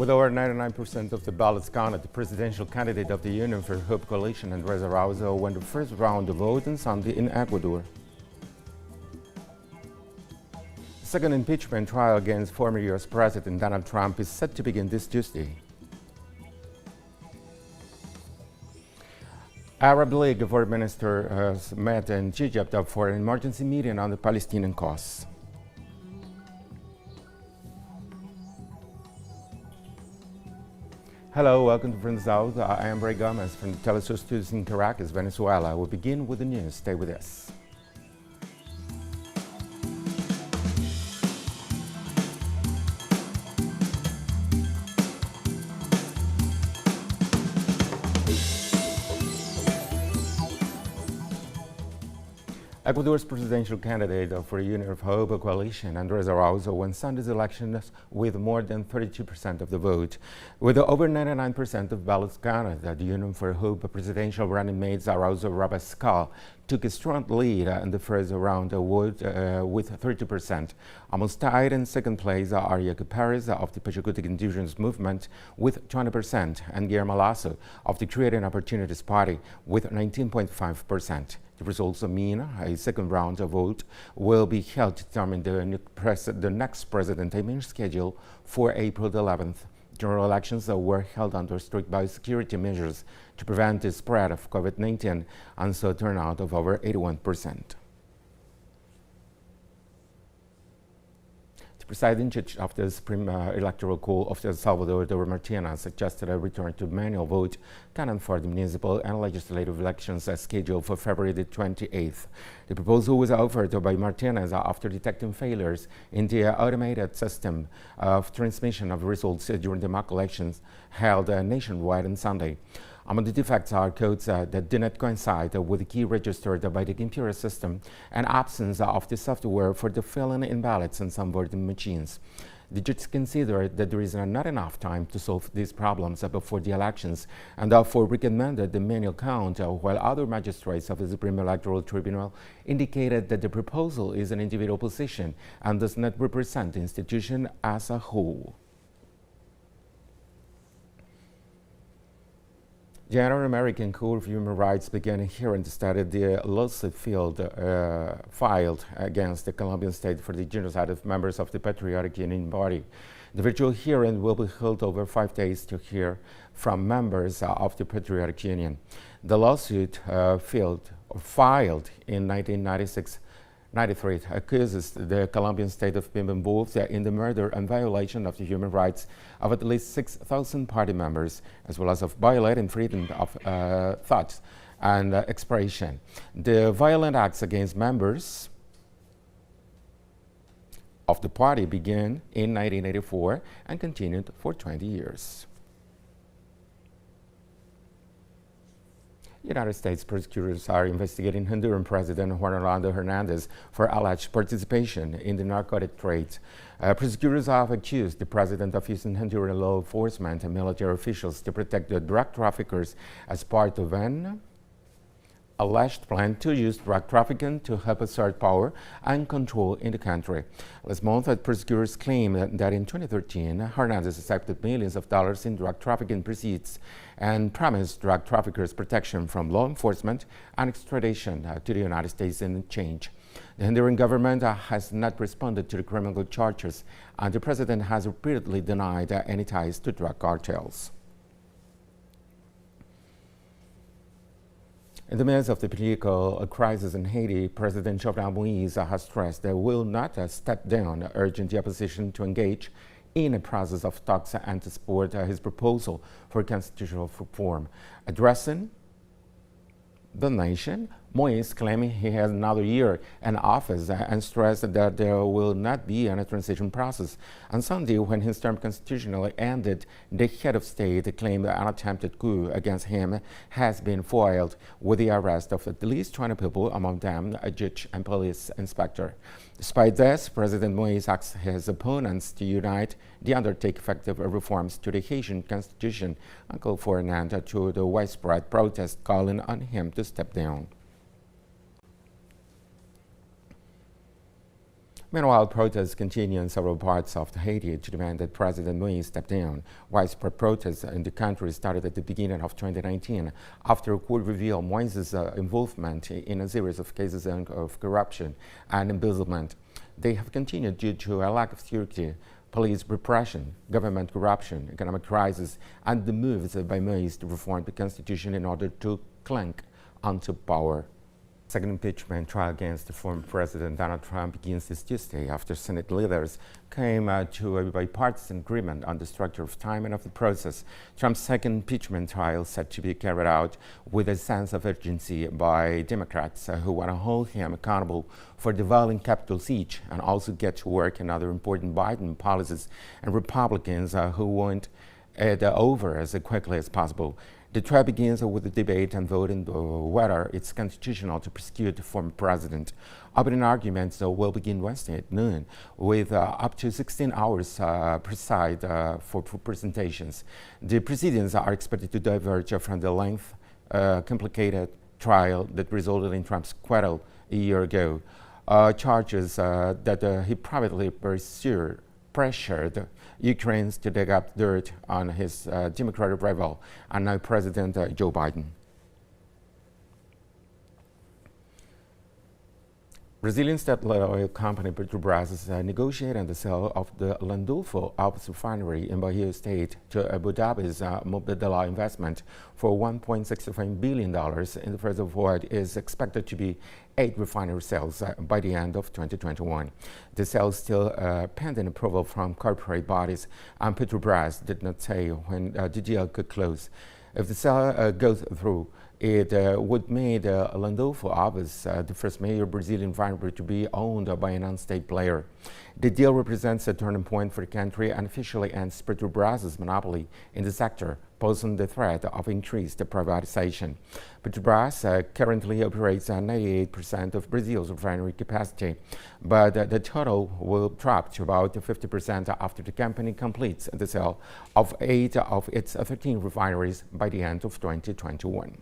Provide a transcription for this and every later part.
With over 99% of the ballots counted, the presidential candidate of the Union for Hope coalition, Arauz, won the first round of vote on Sunday in Ecuador. The second impeachment trial against former U.S. President Donald Trump is set to begin this Tuesday. Arab League foreign ministers met in Egypt for an emergency meeting on the Palestinian cause. Hello, welcome to From the South. I am Ray Gomez from the teleSUR studios in Caracas, Venezuela. We'll begin with the news. Stay with us. Ecuador's presidential candidate for the Union of Hope coalition, Arauz, won Sunday's elections with more than 32% of the vote. With over 99% of ballots counted, the Union for Hope presidential running mates Arauz Rabascal took a strong lead in the first round with 30%. Almost tied in second place are Ariel Paris of the Pachacutic Indigenous Movement with 20% and Guillermo Lasso of the Creating Opportunities Party with 19.5%. The results mean a second round of vote will be held to determine the next president timing schedule for April 11th. General elections were held under strict biosecurity measures to prevent the spread of COVID-19 and saw a turnout of over 81%. The presiding judge of the Supreme Electoral Court of El Salvador, Martinez, suggested a return to manual vote counting for the municipal and legislative elections scheduled for February the 28th. The proposal was offered by Martinez after detecting failures in the automated system of transmission of results during the mock elections held nationwide on Sunday. Among the defects are codes that do not coincide with the key registered by the computer system and absence of the software for the filling in ballots on some voting machines. The judge considered that there is not enough time to solve these problems before the elections and therefore recommended the manual count, while other magistrates of the Supreme Electoral Tribunal indicated that the proposal is an individual position and does not represent the institution as a whole. The Inter-American Court of Human Rights began a hearing to study the lawsuit filed against the Colombian state for the genocide of members of the Patriotic Union Party. The virtual hearing will be held over 5 days to hear from members of the Patriotic Union. The lawsuit filed in 1996-93 accuses the Colombian state of being involved in the murder and violation of the human rights of at least 6,000 party members, as well as of violating freedom of thought and expression. The violent acts against members of the party began in 1984 and continued for 20 years. United States prosecutors are investigating Honduran President Juan Hernandez for alleged participation in the narcotic trade. Prosecutors have accused the president of using Honduran law enforcement and military officials to protect the drug traffickers as part of an alleged plan to use drug trafficking to help assert power and control in the country. Last month, prosecutors claimed that in 2013, Hernandez accepted millions of dollars in drug trafficking proceeds and promised drug traffickers protection from law enforcement and extradition to the United States in exchange. The Honduran government has not responded to the criminal charges, and the president has repeatedly denied any ties to drug cartels. In the midst of the political crisis in Haiti, President Jovenel Moise has stressed that will not step down, urging the opposition to engage in a process of talks and to support his proposal for constitutional reform. Addressing the nation, Moise claiming he has another year in office and stressed that there will not be any transition process. On Sunday, when his term constitutionally ended, the head of state claimed an attempted coup against him has been foiled with the arrest of at least 20 people, among them a judge and police inspector. Despite this, President Moise asked his opponents to unite to undertake effective reforms to the Haitian constitution and called for an end to the widespread protest, calling on him to step down. Meanwhile, protests continue in several parts of Haiti to demand that President Moïse step down. Widespread protests in the country started at the beginning of 2019 after a court revealed Moïse's involvement in a series of cases of corruption and embezzlement. They have continued due to a lack of security, police repression, government corruption, economic crisis, and the moves by Moïse to reform the constitution in order to cling onto power. Second impeachment trial against the former President Donald Trump begins this Tuesday after Senate leaders came to a bipartisan agreement on the structure of timing of the process. Trump's second impeachment trial set to be carried out with a sense of urgency by Democrats who want to hold him accountable for the violent Capitol siege and also get to work on other important Biden policies, and Republicans who want it over as quickly as possible. The trial begins with a debate and voting whether it's constitutional to prosecute the former president. Opening arguments will begin Wednesday at noon, with up to 16 hours per side for presentations. The proceedings are expected to diverge from the length, complicated trial that resulted in Trump's acquittal a year ago. Charges that he privately pressured Ukrainians to dig up dirt on his Democratic rival and now President Joe Biden. Brazilian state-led oil company Petrobras is negotiating the sale of the Landulfo refinery in Bahia State to Abu Dhabi's Mubadala investment for $1.65 billion, in the first of what is expected to be 8 refinery sales by the end of 2021. The sale is still pending approval from corporate bodies, and Petrobras did not say when the deal could close. If the sale goes through, it would make Landulfo the first major Brazilian refinery to be owned by a non-state player. The deal represents a turning point for the country and officially ends Petrobras' monopoly in the sector, posing the threat of increased privatization. Petrobras currently operates 98% of Brazil's refinery capacity, but the total will drop to about 50% after the company completes the sale of 8 of its 13 refineries by the end of 2021.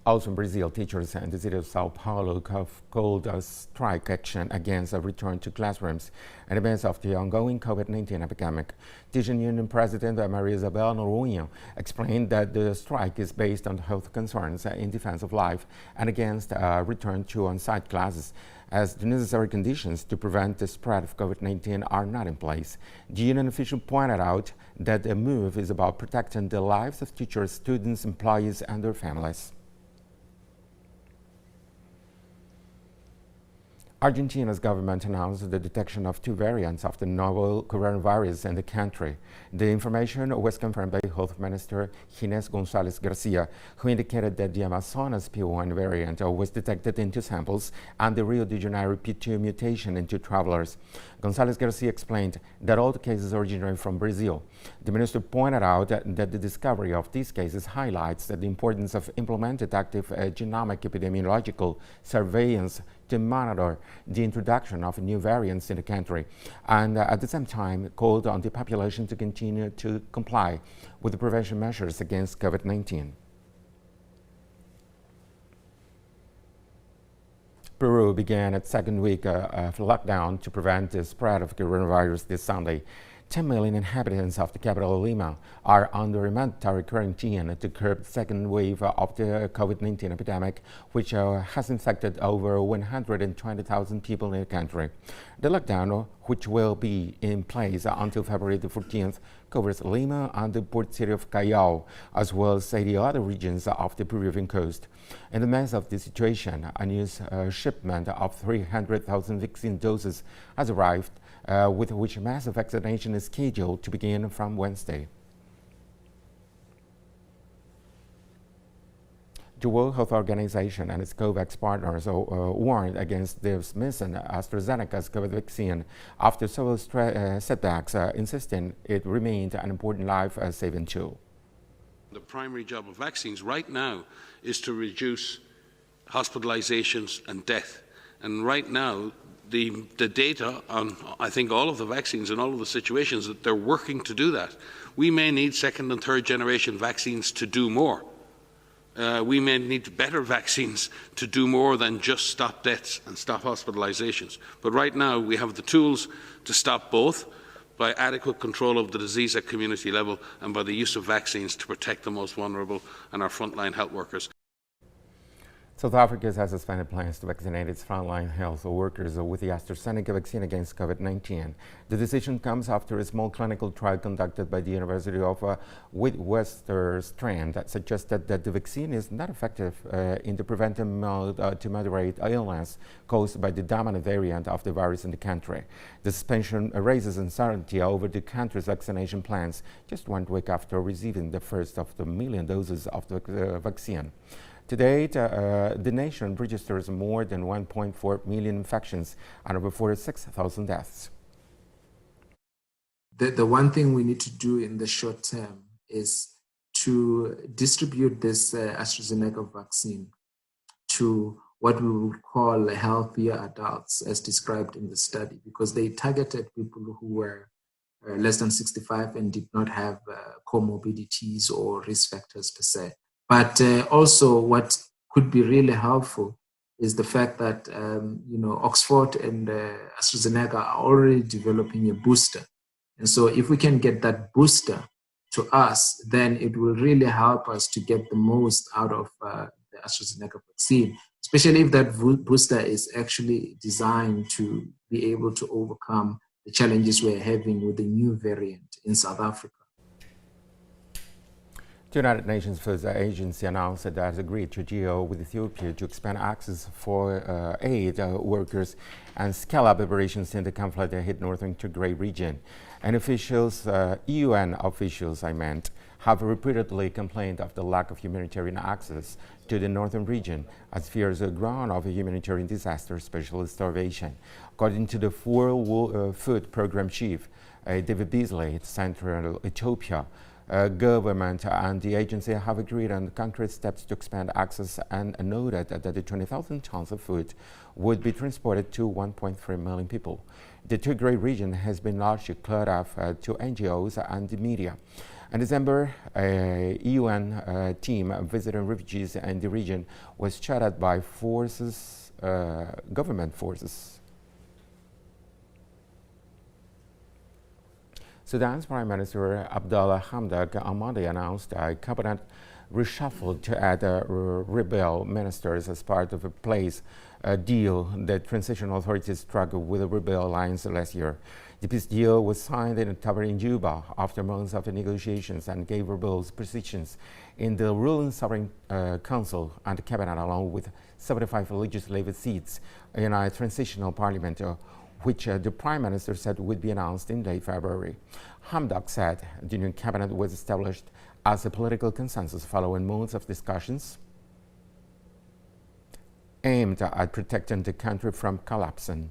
Also in Brazil, teachers in the city of Sao Paulo have called a strike action against a return to classrooms in advance of the ongoing COVID-19 epidemic. Teaching Union President Maria Isabel Noronha explained that the strike is based on health concerns in defense of life and against a return to on-site classes, as the necessary conditions to prevent the spread of COVID-19 are not in place. The union official pointed out that the move is about protecting the lives of teachers, students, employees, and their families. Argentina's government announced the detection of 2 variants of the novel coronavirus in the country. The information was confirmed by Health Minister Ginés González Garcia, who indicated that the Amazonas P1 variant was detected in 2 samples and the Rio de Janeiro P2 mutation in 2 travelers. González Garcia explained that all the cases originate from Brazil. The minister pointed out that the discovery of these cases highlights the importance of implemented active genomic epidemiological surveillance to monitor the introduction of new variants in the country, and at the same time called on the population to continue to comply with the prevention measures against COVID-19. Peru began its second week of lockdown to prevent the spread of coronavirus this Sunday. 10 million inhabitants of the capital Lima are under a mandatory quarantine to curb the second wave of the COVID-19 epidemic, which has infected over 120,000 people in the country. The lockdown, which will be in place until February the 14th, covers Lima and the port city of Callao, as well as 80 other regions of the Peruvian coast. In the midst of the situation, a news shipment of 300,000 vaccine doses has arrived, with which massive vaccination is scheduled to begin from Wednesday. The World Health Organization and its COVAX partners warned against dismissing AstraZeneca's COVID vaccine after several setbacks, insisting it remained an important life-saving tool. The primary job of vaccines right now is to reduce hospitalizations and death. And right now, the data on, I think, all of the vaccines and all of the situations that they're working to do that. We may need second and third generation vaccines to do more. we may need better vaccines to do more than just stop deaths and stop hospitalizations. But right now we have the tools to stop both by adequate control of the disease at community level and by the use of vaccines to protect the most vulnerable and our frontline health workers. South Africa has suspended plans to vaccinate its frontline health workers with the AstraZeneca vaccine against COVID-19. The decision comes after a small clinical trial conducted by the University of Witwatersrand that suggested that the vaccine is not effective in the preventing mild to moderate illness caused by the dominant variant of the virus in the country. The suspension raises uncertainty over the country's vaccination plans just 1 week after receiving the first of the million doses of the vaccine. To date, the nation registers more than 1.4 million infections and over 46,000 deaths. The one thing we need to do in the short term is to distribute this AstraZeneca vaccine to what we would call healthier adults, as described in the study, because they targeted people who were less than 65 and did not have comorbidities or risk factors per se. But also what could be really helpful is the fact that, Oxford and AstraZeneca are already developing a booster. And so if we can get that booster to us, then it will really help us to get the most out of the AstraZeneca vaccine, especially if that booster is actually designed to be able to overcome the challenges we're having with the new variant in South Africa. The United Nations Food Agency announced that it has agreed to deal with Ethiopia to expand access for aid workers and scale up operations in the conflict that hit northern Tigray region. And UN officials, have repeatedly complained of the lack of humanitarian access to the northern region as fears are grown of a humanitarian disaster, especially starvation. According to the World Food Program chief, David Beasley, Central Ethiopia, government and the agency have agreed on concrete steps to expand access and noted that the 20,000 tons of food would be transported to 1.3 million people. The Tigray region has been largely cut off to NGOs and the media. In December, a UN team visiting refugees in the region was shot by government forces. Sudan's Prime Minister Abdallah Hamdok on Monday announced a cabinet reshuffle to add rebel ministers as part of a deal that transitional authorities struck with the rebel alliance last year. The peace deal was signed in a tower in Juba after months of negotiations and gave rebels positions in the ruling Sovereign Council and the cabinet, along with 75 legislative seats in a transitional parliament, which the Prime Minister said would be announced in late February. Hamdok said the new cabinet was established as a political consensus following months of discussions aimed at protecting the country from collapsing.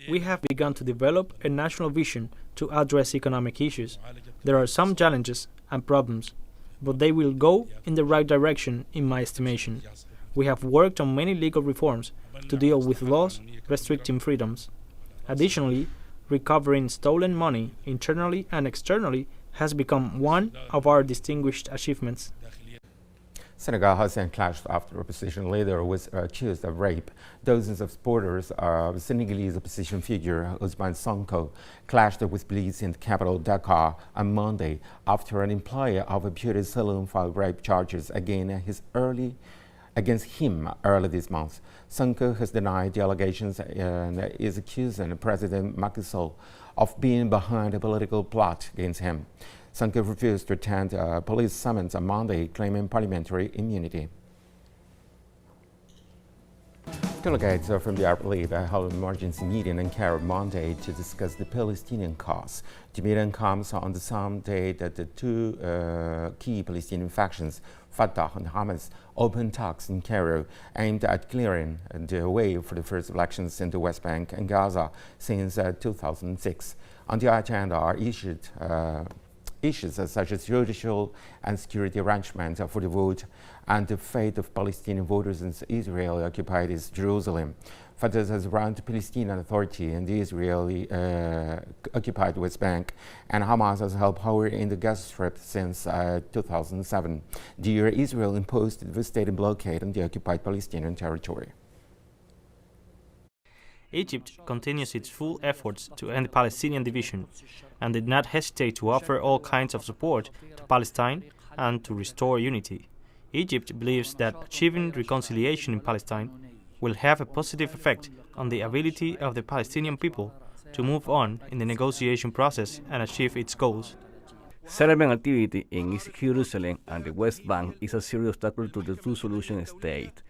We have begun to develop a national vision to address economic issues. There are some challenges and problems, but they will go in the right direction in my estimation. We have worked on many legal reforms to deal with laws restricting freedoms. Additionally, recovering stolen money internally and externally has become one of our distinguished achievements. Senegal has clashed after opposition leader was accused of rape. Dozens of supporters of Senegalese opposition figure Ousmane Sonko clashed with police in the capital Dakar on Monday after an employee of a beauty salon filed rape charges against him early this month. Sonko has denied the allegations and is accusing President Macky Sall of being behind a political plot against him. Sonko refused to attend a police summons on Monday, claiming parliamentary immunity. Delegates from the Arab League held an emergency meeting in Cairo Monday to discuss the Palestinian cause. The meeting comes on the same day that the two key Palestinian factions, Fatah and Hamas, opened talks in Cairo aimed at clearing the way for the first elections in the West Bank and Gaza since 2006. On the agenda are issues such as judicial and security arrangements for the vote and the fate of Palestinian voters in Israel-occupied Jerusalem. FTS has run the Palestinian Authority in the Israeli occupied West Bank, and Hamas has held power in the Gaza Strip since 2007. The year Israel imposed a devastating blockade on the occupied Palestinian territory. Egypt continues its full efforts to end the Palestinian division and did not hesitate to offer all kinds of support to Palestine and to restore unity. Egypt believes that achieving reconciliation in Palestine will have a positive effect on the ability of the Palestinian people to move on in the negotiation process and achieve its goals. Settlement activity in East Jerusalem and the West Bank is a serious obstacle to the two-solution state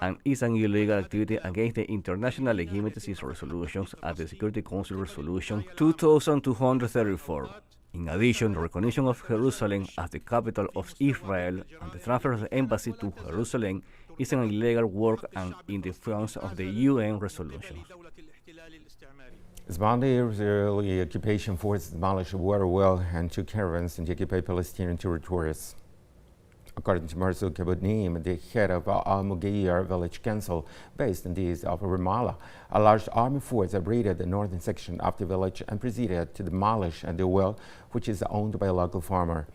and is an illegal activity against the international legitimacy resolutions at the Security Council Resolution 2234. In addition, the recognition of Jerusalem as the capital of Israel and the transfer of the embassy to Jerusalem is an illegal work and in defiance of the UN resolution. This Monday, Israeli occupation forces demolished a water well and 2 caravans in the occupied Palestinian territories. According to Marzouk Abudnim, the head of Al-Mughayir village council based in the east of Ramallah, a large army force raided the northern section of the village and proceeded to demolish the well, which is owned by a local farmer.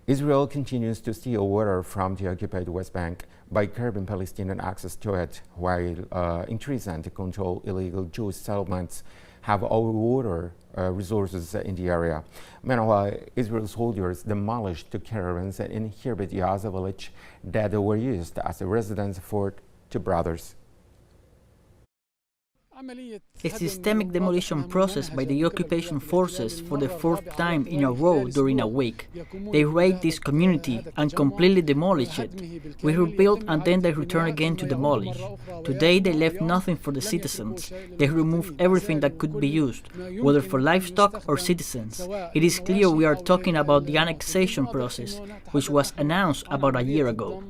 Israel continues to steal water from the occupied West Bank by curbing Palestinian access to it, while increasing to control illegal Jewish settlements have all water resources in the area. Meanwhile, Israel soldiers demolished 2 caravans in Hirbet Yaza village that were used as a residence for 2 brothers. A systemic demolition process by the occupation forces for the 4th time in a row during a week. They raid this community and completely demolish it. We rebuild and then they return again to demolish. Today they left nothing for the citizens. They removed everything that could be used, whether for livestock or citizens. It is clear we are talking about the annexation process, which was announced about a year ago.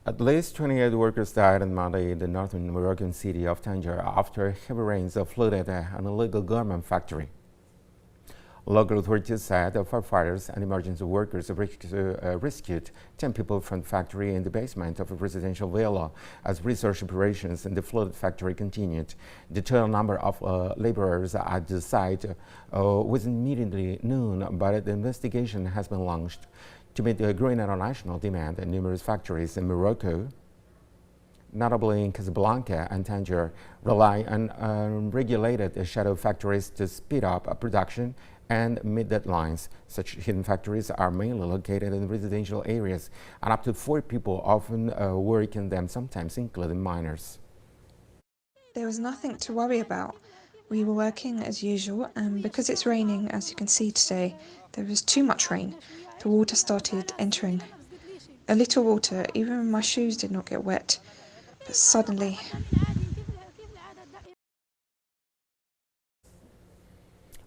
At least 28 workers died on Monday in the northern Moroccan city of Tangier after heavy rains flooded an illegal garment factory. Local authorities said the firefighters and emergency workers rescued 10 people from the factory in the basement of a residential villa as research operations in the flooded factory continued. The total number of laborers at the site was immediately known, but the investigation has been launched. To meet the growing international demand, numerous factories in Morocco, notably in Casablanca and Tangier, rely on unregulated shadow factories to speed up production and meet deadlines. Such hidden factories are mainly located in residential areas, and up to 4 people often work in them, sometimes including minors. There was nothing to worry about. We were working as usual, and because it's raining, as you can see today, there was too much rain. The water started entering. A little water, even my shoes did not get wet. But suddenly...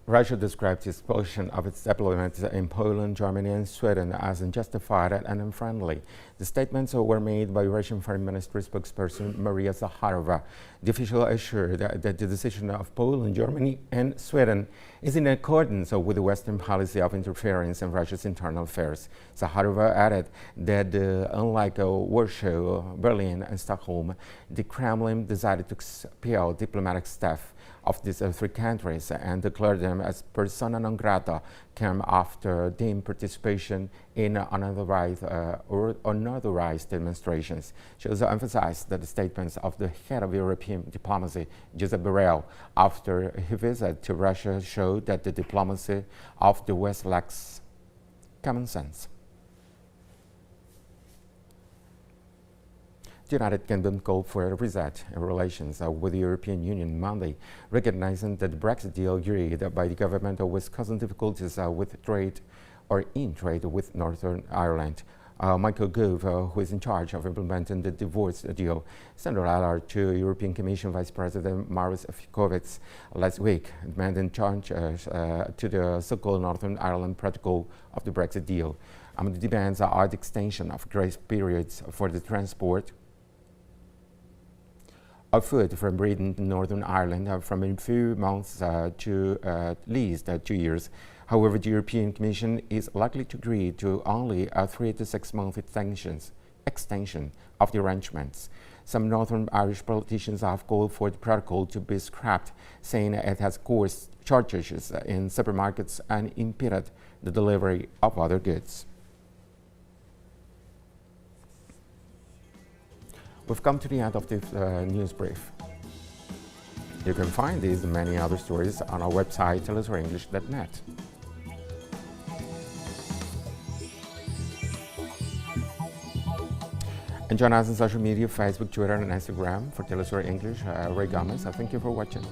Russia described the expulsion of its deployments in Poland, Germany and Sweden as unjustified and unfriendly. The statements were made by Russian Foreign Ministry spokesperson Maria Zakharova. The official assured that the decision of Poland, Germany and Sweden is in accordance with the Western policy of interference in Russia's internal affairs. Zakharova added that unlike Warsaw, Berlin and Stockholm, the Kremlin decided to expel diplomatic staff of these 3 countries and declare them as persona non grata came after deemed participation in unauthorized demonstrations. She also emphasized that the statements of the head of European diplomacy, Josep Borrell, after his visit to Russia showed that the diplomacy of the West lacks common sense. The United Kingdom called for a reset in relations with the European Union Monday, recognizing that the Brexit deal agreed by the government was causing difficulties with trade or in trade with Northern Ireland. Michael Gove, who is in charge of implementing the divorce deal, sent a letter to European Commission Vice President Maros Sefcovic last week, demanding changes to the so-called Northern Ireland Protocol of the Brexit deal. Among the demands are the extension of grace periods for the transport of food from Britain to Northern Ireland from a few months to at least 2 years. However, the European Commission is likely to agree to only a 3 to 6 month extensions extension of the arrangements. Some Northern Irish politicians have called for the protocol to be scrapped, saying it has caused shortages in supermarkets and impeded the delivery of other goods. We've come to the end of this news brief. You can find these and many other stories on our website, telesurenglish.net. And join us on social media, Facebook, Twitter, and Instagram for telesur English. Ray Gomez. Thank you for watching.